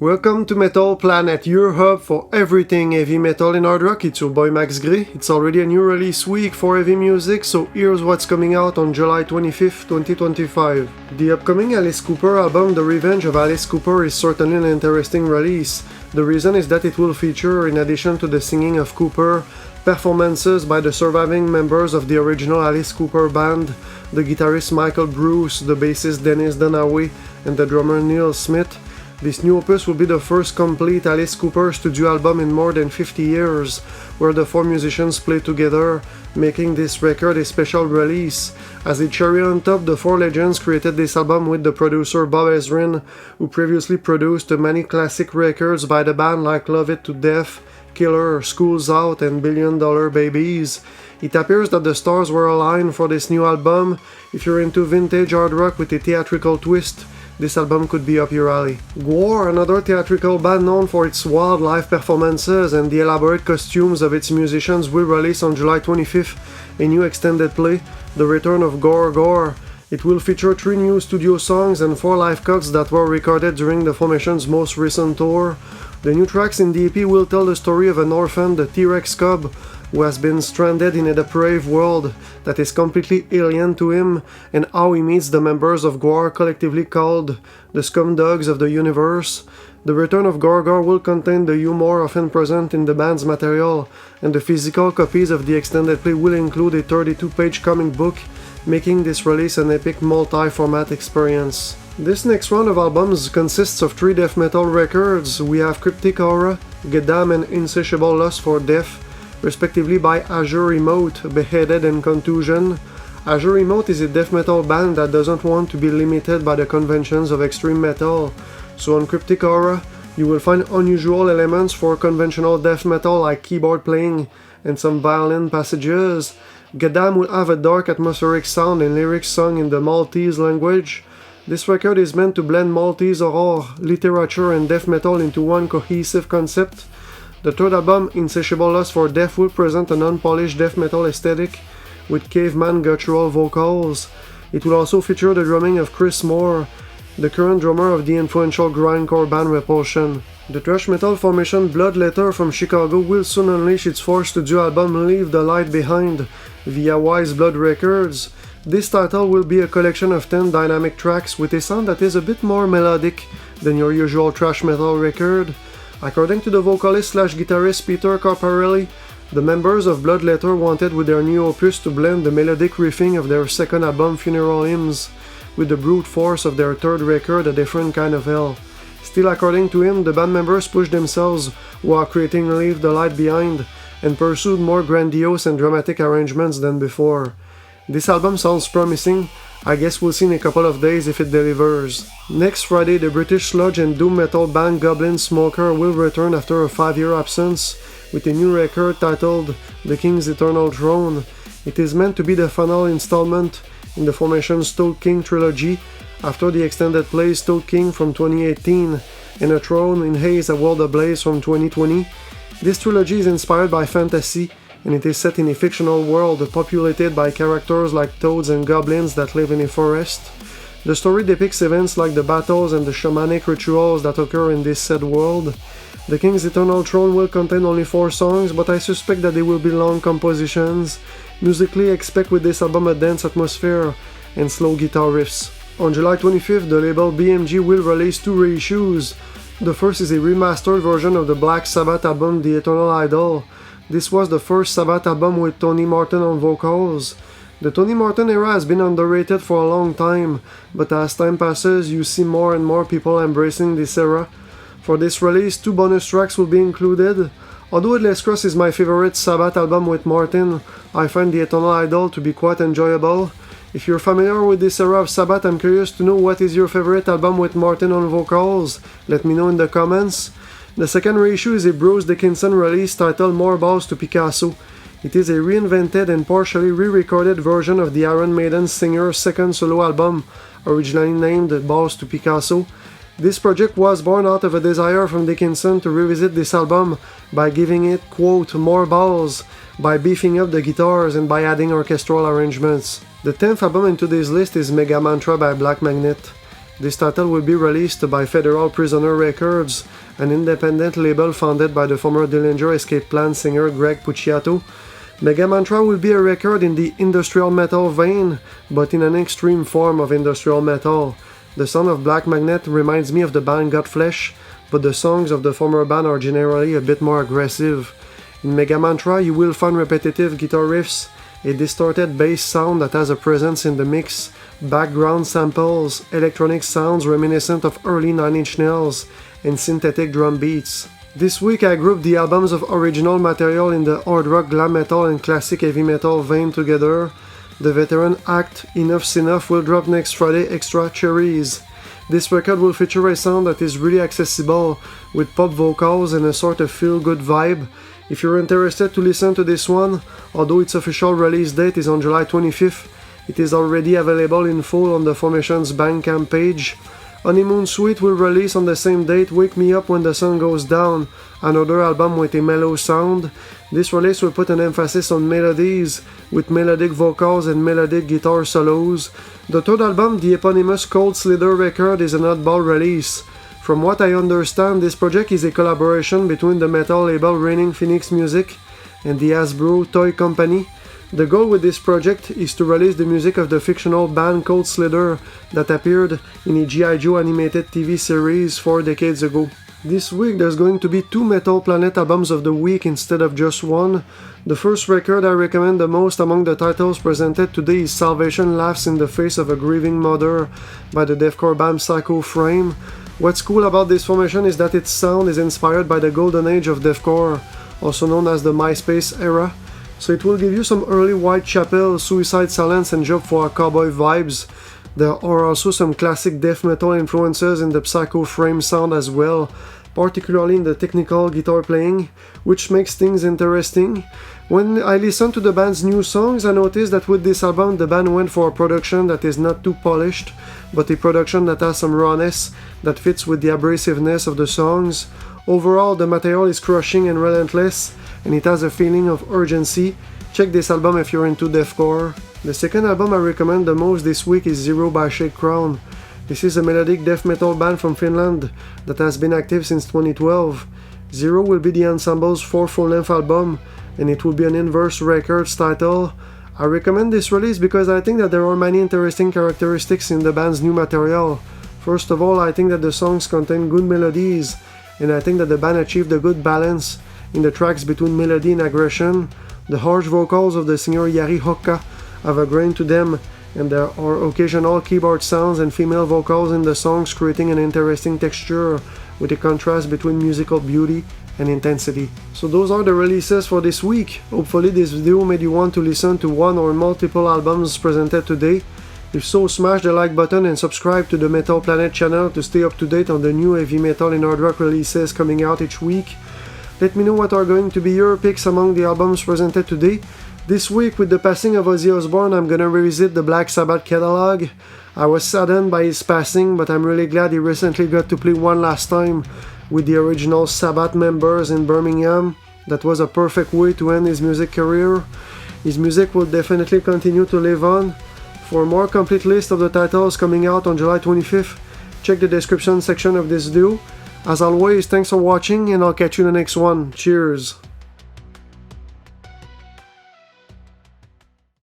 Welcome to Metal Planet, your hub for everything heavy metal and hard rock. It's your boy Max Gray. It's already a new release week for heavy music, so here's what's coming out on July 25th, 2025. The upcoming Alice Cooper album, The Revenge of Alice Cooper, is certainly an interesting release. The reason is that it will feature, in addition to the singing of Cooper, performances by the surviving members of the original Alice Cooper band, the guitarist Michael Bruce, the bassist Dennis Dunaway, and the drummer Neil Smith. This new opus will be the first complete Alice Cooper studio album in more than 50 years, where the four musicians play together, making this record a special release. As a cherry on top, the four legends created this album with the producer Bob Ezrin, who previously produced many classic records by the band like Love It to Death, Killer, School's Out, and Billion Dollar Babies. It appears that the stars were aligned for this new album. If you're into vintage hard rock with a theatrical twist, this album could be up your alley. Gwar, another theatrical band known for its wild live performances and the elaborate costumes of its musicians, will release on July 25th a new extended play, The Return of Gor-Gor. It will feature 3 new studio songs and 4 live cuts that were recorded during the formation's most recent tour. The new tracks in the EP will tell the story of an orphaned T-Rex cub who has been stranded in a depraved world that is completely alien to him, and how he meets the members of Gwar, collectively called the Scumdogs of the Universe. The Return of Gor-Gor will contain the humor often present in the band's material, and the physical copies of the extended play will include a 32-page comic book, making this release an epic multi-format experience. This next round of albums consists of 3 death metal records. We have Cryptic, Għadam, and Insatiable Lust for Death, respectively by Azure, Emote, Beheaded, and Kontusion. Azure Emote is a death metal band that doesn't want to be limited by the conventions of extreme metal. So on Cryptic, you will find unusual elements for conventional death metal like keyboard playing and some violin passages. Għadam will have a dark atmospheric sound and lyrics sung in the Maltese language. This record is meant to blend Maltese horror, literature, and death metal into one cohesive concept. The third album, Insatiable Lust for Death, will present an unpolished death metal aesthetic with caveman guttural vocals. It will also feature the drumming of Chris Moore, the current drummer of the influential grindcore band Repulsion. The thrash metal formation Bloodletter from Chicago will soon unleash its 4th studio album, Leave the Light Behind, via Wise Blood Records. This title will be a collection of 10 dynamic tracks with a sound that is a bit more melodic than your usual thrash metal record. According to the vocalist/guitarist Peter Carparelli, the members of Bloodletter wanted with their new opus to blend the melodic riffing of their second album Funeral Hymns with the brute force of their third record, A Different Kind of Hell. Still, according to him, the band members pushed themselves while creating Leave the Light Behind and pursued more grandiose and dramatic arrangements than before. This album sounds promising. I guess we'll see in a couple of days if it delivers. Next Friday, the British sludge and doom metal band Goblinsmoker will return after a 5-year absence with a new record titled The King's Eternal Throne. It is meant to be the final installment in the formation's Toad King trilogy after the extended plays Toad King from 2018 and A Throne in Haze, A World Ablaze from 2020. This trilogy is inspired by fantasy, and it is set in a fictional world populated by characters like toads and goblins that live in a forest. The story depicts events like the battles and the shamanic rituals that occur in this said world. The King's Eternal Throne will contain only 4 songs, but I suspect that they will be long compositions. Musically, expect with this album a dense atmosphere and slow guitar riffs. On July 25th, the label BMG will release 2 reissues. The first is a remastered version of the Black Sabbath album The Eternal Idol. This was the first Sabbath album with Tony Martin on vocals. The Tony Martin era has been underrated for a long time, but as time passes, you see more and more people embracing this era. For this release, 2 bonus tracks will be included. Although Endless Cross is my favorite Sabbath album with Martin, I find The Eternal Idol to be quite enjoyable. If you're familiar with this era of Sabbath, I'm curious to know what is your favorite album with Martin on vocals. Let me know in the comments. The second reissue is a Bruce Dickinson release titled More Balls to Picasso. It is a reinvented and partially re-recorded version of the Iron Maiden singer's second solo album, originally named Balls to Picasso. This project was born out of a desire from Dickinson to revisit this album by giving it, quote, more balls, by beefing up the guitars and by adding orchestral arrangements. The 10th album in today's list is Megamantra by Black Magnet. This title will be released by Federal Prisoner Records, an independent label founded by the former Dillinger Escape Plan singer Greg Puciato. Megamantra will be a record in the industrial metal vein, but in an extreme form of industrial metal. The sound of Black Magnet reminds me of the band Godflesh, but the songs of the former band are generally a bit more aggressive. In Megamantra, you will find repetitive guitar riffs, a distorted bass sound that has a presence in the mix, background samples, electronic sounds reminiscent of early 9 Inch Nails, and synthetic drum beats. This week I grouped the albums of original material in the hard rock, glam metal and classic heavy metal vein together. The veteran act Enough's Enough will drop next Friday, Xtra, Cherries. This record will feature a sound that is really accessible, with pop vocals and a sort of feel-good vibe. If you're interested to listen to this one, although its official release date is on July 25th, it is already available in full on the Formation's Bandcamp page. Honeymoon Suite will release on the same date, Wake Me Up When the Sun Goes Down, another album with a mellow sound. This release will put an emphasis on melodies, with melodic vocals and melodic guitar solos. The third album, the eponymous Cold Slither record, is an oddball release. From what I understand, this project is a collaboration between the metal label Reigning Phoenix Music and the Hasbro toy company. The goal with this project is to release the music of the fictional band Cold Slither that appeared in a G.I. Joe animated TV series 4 decades ago. This week there's going to be 2 Metal Planet albums of the week instead of just one. The first record I recommend the most among the titles presented today is Salvation Laughs in the Face of a Grieving Mother by the deathcore band Psycho Frame. What's cool about this formation is that its sound is inspired by the golden age of deathcore, also known as the MySpace era. So it will give you some early Whitechapel, Suicide Silence and Job for a Cowboy vibes. There are also some classic death metal influences in the Psycho Frame sound as well, particularly in the technical guitar playing, which makes things interesting. When I listened to the band's new songs, I noticed that with this album the band went for a production that is not too polished, but a production that has some rawness that fits with the abrasiveness of the songs. Overall, the material is crushing and relentless, and it has a feeling of urgency. Check this album if you're into deathcore. The second album I recommend the most this week is Zero by Shake Crown. This is a melodic death metal band from Finland that has been active since 2012. Zero will be the ensemble's 4th full-length album, and it will be an Inverse Records title. I recommend this release because I think that there are many interesting characteristics in the band's new material. First of all, I think that the songs contain good melodies, and I think that the band achieved a good balance in the tracks between melody and aggression. The harsh vocals of the singer Jari Hokka have a grain to them, and there are occasional keyboard sounds and female vocals in the songs, creating an interesting texture with a contrast between musical beauty and intensity. So those are the releases for this week. Hopefully this video made you want to listen to one or multiple albums presented today. If so, smash the like button and subscribe to the Metal Planet channel to stay up to date on the new heavy metal and hard rock releases coming out each week. Let me know what are going to be your picks among the albums presented today. This week, with the passing of Ozzy Osbourne, I'm gonna revisit the Black Sabbath catalog. I was saddened by his passing, but I'm really glad he recently got to play one last time with the original Sabbath members in Birmingham. That was a perfect way to end his music career. His music will definitely continue to live on. For a more complete list of the titles coming out on July 25th, check the description section of this video. As always, thanks for watching, and I'll catch you in the next one. Cheers!